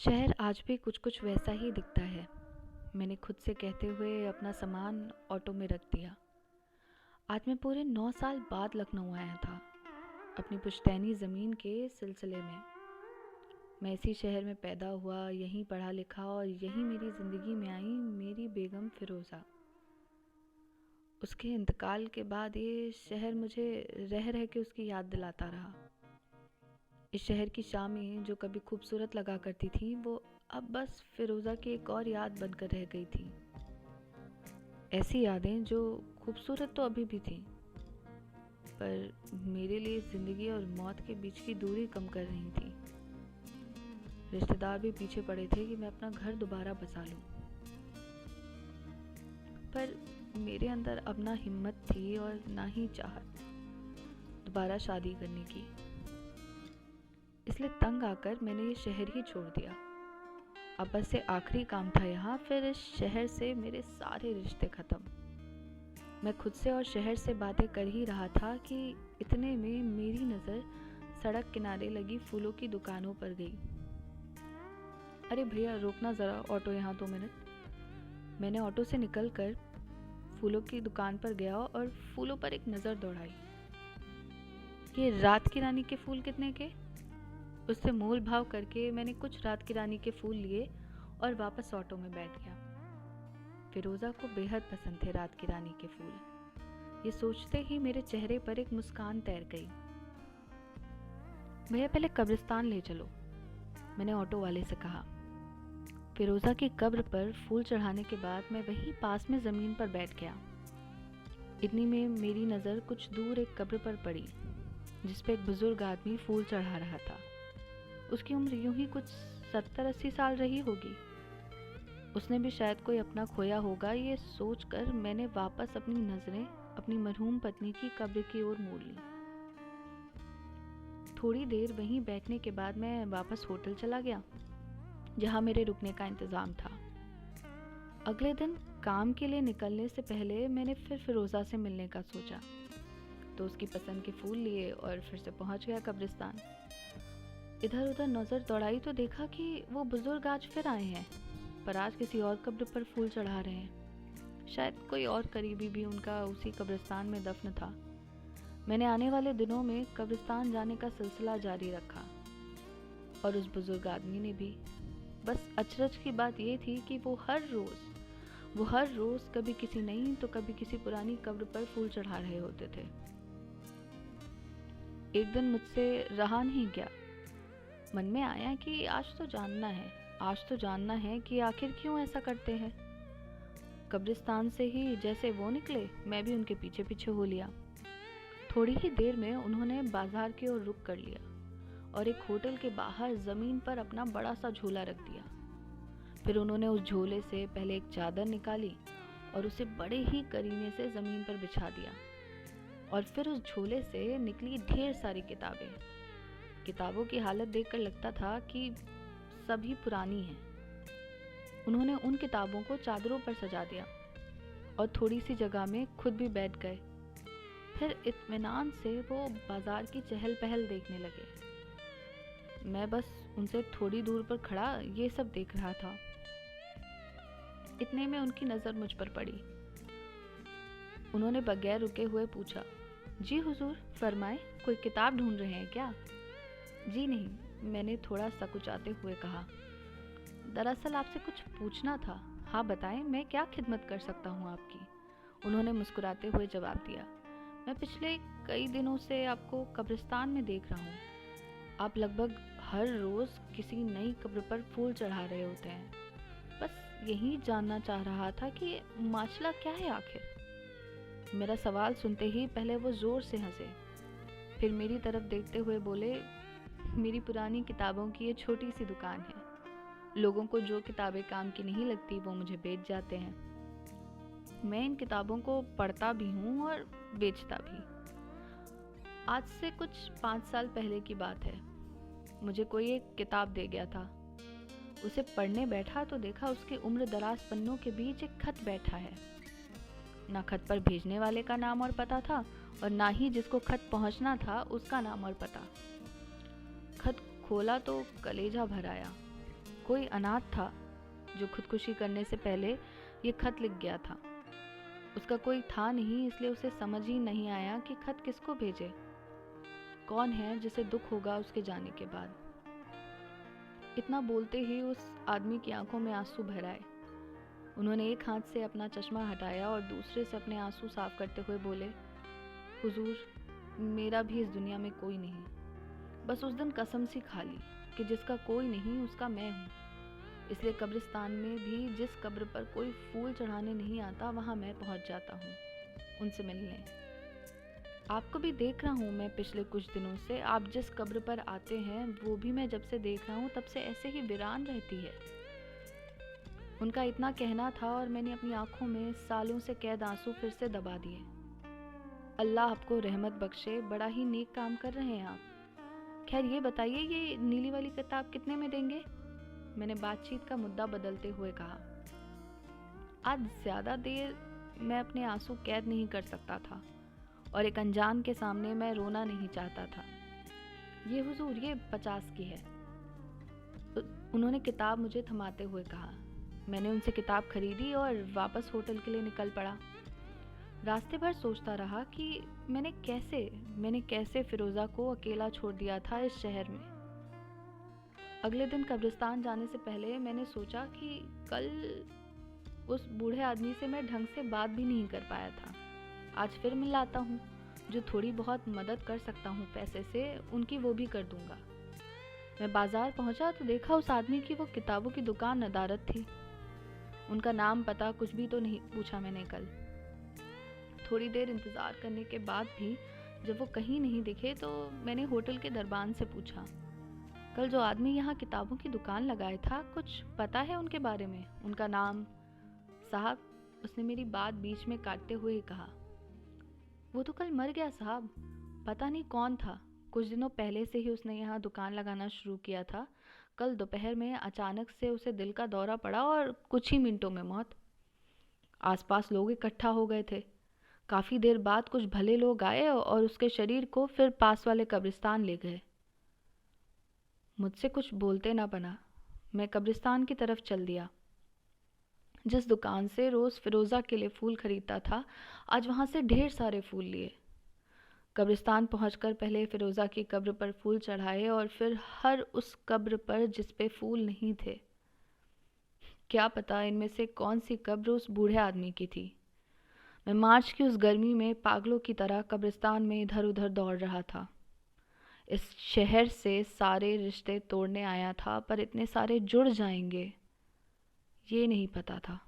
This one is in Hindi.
शहर आज भी कुछ कुछ वैसा ही दिखता है। मैंने खुद से कहते हुए अपना सामान ऑटो में रख दिया। आज मैं पूरे 9 साल बाद लखनऊ आया था, अपनी पुश्तैनी ज़मीन के सिलसिले में। मैं इसी शहर में पैदा हुआ, यहीं पढ़ा लिखा और यहीं मेरी ज़िंदगी में आई मेरी बेगम फ़िरोज़ा। उसके इंतकाल के बाद ये शहर मुझे रह रह के उसकी याद दिलाता रहा। इस शहर की शामें जो कभी खूबसूरत लगा करती थी, वो अब बस फ़िरोज़ा की एक और याद बनकर रह गई थी। ऐसी यादें जो खूबसूरत तो अभी भी थीं, पर मेरे लिए ज़िंदगी और मौत के बीच की दूरी कम कर रही थी। रिश्तेदार भी पीछे पड़े थे कि मैं अपना घर दोबारा बसा लूं, पर मेरे अंदर अब ना हिम्मत थी और ना ही चाहत दोबारा शादी करने की। इसलिए तंग आकर मैंने ये शहर ही छोड़ दिया। अब बस ये आखिरी काम था यहाँ, फिर इस शहर से मेरे सारे रिश्ते ख़त्म। मैं खुद से और शहर से बातें कर ही रहा था कि इतने में मेरी नज़र सड़क किनारे लगी फूलों की दुकानों पर गई। अरे भैया, रोकना ज़रा ऑटो यहाँ 2 मिनट। मैंने ऑटो से निकलकर फूलों की दुकान पर गया और फूलों पर एक नज़र दौड़ाई। ये रात की रानी के फूल कितने के? उससे मोल भाव करके मैंने कुछ रात की रानी के फूल लिए और वापस ऑटो में बैठ गया। फ़िरोज़ा को बेहद पसंद थे रात की रानी के फूल। ये सोचते ही मेरे चेहरे पर एक मुस्कान तैर गई। भैया, पहले कब्रिस्तान ले चलो, मैंने ऑटो वाले से कहा। फ़िरोज़ा की कब्र पर फूल चढ़ाने के बाद मैं वहीं पास में ज़मीन पर बैठ गया। इतनी में मेरी नज़र कुछ दूर एक कब्र पर पड़ी, जिस पे एक बुज़ुर्ग आदमी फूल चढ़ा रहा था। उसकी उम्र यूं ही कुछ 70-80 साल रही होगी। उसने भी शायद कोई अपना खोया होगा। ये सोचकर मैंने वापस अपनी नज़रें अपनी मरहूम पत्नी की कब्र की ओर मोड़ ली। थोड़ी देर वहीं बैठने के बाद मैं वापस होटल चला गया, जहां मेरे रुकने का इंतज़ाम था। अगले दिन काम के लिए निकलने से पहले मैंने फिर फ़िरोज़ा से मिलने का सोचा, तो उसकी पसंद के फूल लिए और फिर से पहुंच गया कब्रिस्तान। इधर उधर नज़र दौड़ाई तो देखा कि वो बुजुर्ग आज फिर आए हैं, पर आज किसी और कब्र पर फूल चढ़ा रहे हैं। शायद कोई और करीबी भी उनका उसी कब्रिस्तान में दफन था। मैंने आने वाले दिनों में कब्रिस्तान जाने का सिलसिला जारी रखा, और उस बुजुर्ग आदमी ने भी। बस अचरज की बात ये थी कि वो हर रोज़ कभी किसी नई तो कभी किसी पुरानी कब्र पर फूल चढ़ा रहे होते थे। एक दिन मुझसे रहा नहीं गया। मन में आया कि आज तो जानना है कि आखिर क्यों ऐसा करते हैं। कब्रिस्तान से ही जैसे वो निकले, मैं भी उनके पीछे पीछे हो लिया। थोड़ी ही देर में उन्होंने बाजार की ओर रुख कर लिया और एक होटल के बाहर ज़मीन पर अपना बड़ा सा झोला रख दिया। फिर उन्होंने उस झोले से पहले एक चादर निकाली और उसे बड़े ही करीने से ज़मीन पर बिछा दिया, और फिर उस झोले से निकली ढेर सारी किताबें। किताबों की हालत देखकर लगता था कि सभी पुरानी हैं। उन्होंने उन किताबों को चादरों पर सजा दिया और थोड़ी सी जगह में खुद भी बैठ गए। फिर इत्मीनान से वो बाजार की चहल पहल देखने लगे। मैं बस उनसे थोड़ी दूर पर खड़ा ये सब देख रहा था। इतने में उनकी नज़र मुझ पर पड़ी। उन्होंने बगैर रुके हुए पूछा, जी हुजूर, फरमाएं, कोई किताब ढूंढ रहे हैं क्या? जी नहीं, मैंने थोड़ा सकुचाते हुए कहा। दरअसल आपसे कुछ पूछना था। हाँ बताएं, मैं क्या खिदमत कर सकता हूँ आपकी? उन्होंने मुस्कुराते हुए जवाब दिया। मैं पिछले कई दिनों से आपको कब्रिस्तान में देख रहा हूँ। आप लगभग हर रोज़ किसी नई कब्र पर फूल चढ़ा रहे होते हैं। बस यही जानना चाह रहा था कि मामला क्या है आखिर। मेरा सवाल सुनते ही पहले वो ज़ोर से हंसे, फिर मेरी तरफ देखते हुए बोले, मेरी पुरानी किताबों की ये छोटी सी दुकान है। लोगों को जो किताबें काम की नहीं लगती वो मुझे बेच जाते हैं। मैं इन किताबों को पढ़ता भी हूँ और बेचता भी। आज से कुछ 5 साल पहले की बात है। मुझे कोई एक किताब दे गया था। उसे पढ़ने बैठा तो देखा उसके उम्र दराज पन्नों के बीच एक खत बैठा है। ना खत पर भेजने वाले का नाम और पता था, और ना ही जिसको खत पहुंचना था उसका नाम और पता। खत खोला तो कलेजा भर आया। कोई अनाथ था जो खुदकुशी करने से पहले ये खत लिख गया था। उसका कोई था नहीं, इसलिए उसे समझ ही नहीं आया कि खत किसको भेजे। कौन है जिसे दुख होगा उसके जाने के बाद। इतना बोलते ही उस आदमी की आंखों में आंसू भर आए। उन्होंने एक हाथ से अपना चश्मा हटाया और दूसरे से अपने आंसू साफ करते हुए बोले, हुजूर, मेरा भी इस दुनिया में कोई नहीं। बस उस दिन कसम सी खा ली कि जिसका कोई नहीं उसका मैं हूँ। इसलिए कब्रिस्तान में भी जिस कब्र पर कोई फूल चढ़ाने नहीं आता वहाँ मैं पहुँच जाता हूँ उनसे मिलने। आपको भी देख रहा हूँ मैं पिछले कुछ दिनों से। आप जिस कब्र पर आते हैं वो भी मैं जब से देख रहा हूँ तब से ऐसे ही वीरान रहती है। उनका इतना कहना था और मैंने अपनी आंखों में सालों से कैद आंसू फिर से दबा दिए। अल्लाह आपको रहमत बख्शे, बड़ा ही नेक काम कर रहे हैं आप। खैर ये बताइए, ये नीली वाली किताब कितने में देंगे? मैंने बातचीत का मुद्दा बदलते हुए कहा। आज ज़्यादा देर मैं अपने आंसू कैद नहीं कर सकता था और एक अनजान के सामने मैं रोना नहीं चाहता था। ये हुजूर, ये 50 की है। उन्होंने किताब मुझे थमाते हुए कहा। मैंने उनसे किताब खरीदी और वापस होटल के लिए निकल पड़ा। रास्ते भर सोचता रहा कि मैंने कैसे फिरोज़ा को अकेला छोड़ दिया था इस शहर में। अगले दिन कब्रिस्तान जाने से पहले मैंने सोचा कि कल उस बूढ़े आदमी से मैं ढंग से बात भी नहीं कर पाया था। आज फिर मिल आता हूँ। जो थोड़ी बहुत मदद कर सकता हूँ पैसे से, उनकी वो भी कर दूंगा। मैं बाजार पहुँचा तो देखा उस आदमी की वो किताबों की दुकान नदारद थी। उनका नाम पता कुछ भी तो नहीं पूछा मैंने कल। थोड़ी देर इंतज़ार करने के बाद भी जब वो कहीं नहीं दिखे तो मैंने होटल के दरबान से पूछा, कल जो आदमी यहाँ किताबों की दुकान लगाया था, कुछ पता है उनके बारे में, उनका नाम? साहब, उसने मेरी बात बीच में काटते हुए ही कहा, वो तो कल मर गया साहब। पता नहीं कौन था। कुछ दिनों पहले से ही उसने यहाँ दुकान लगाना शुरू किया था। कल दोपहर में अचानक से उसे दिल का दौरा पड़ा और कुछ ही मिनटों में मौत। आसपास लोग इकट्ठा हो गए थे। काफ़ी देर बाद कुछ भले लोग आए और उसके शरीर को फिर पास वाले कब्रिस्तान ले गए। मुझसे कुछ बोलते ना बना। मैं कब्रिस्तान की तरफ चल दिया। जिस दुकान से रोज़ फिरोज़ा के लिए फूल खरीदता था, आज वहाँ से ढेर सारे फूल लिए। कब्रिस्तान पहुंचकर पहले फिरोज़ा की कब्र पर फूल चढ़ाए और फिर हर उस कब्र पर जिस पे फूल नहीं थे। क्या पता इनमें से कौन सी कब्र उस बूढ़े आदमी की थी। मैं मार्च की उस गर्मी में पागलों की तरह कब्रिस्तान में इधर उधर दौड़ रहा था। इस शहर से सारे रिश्ते तोड़ने आया था, पर इतने सारे जुड़ जाएंगे ये नहीं पता था।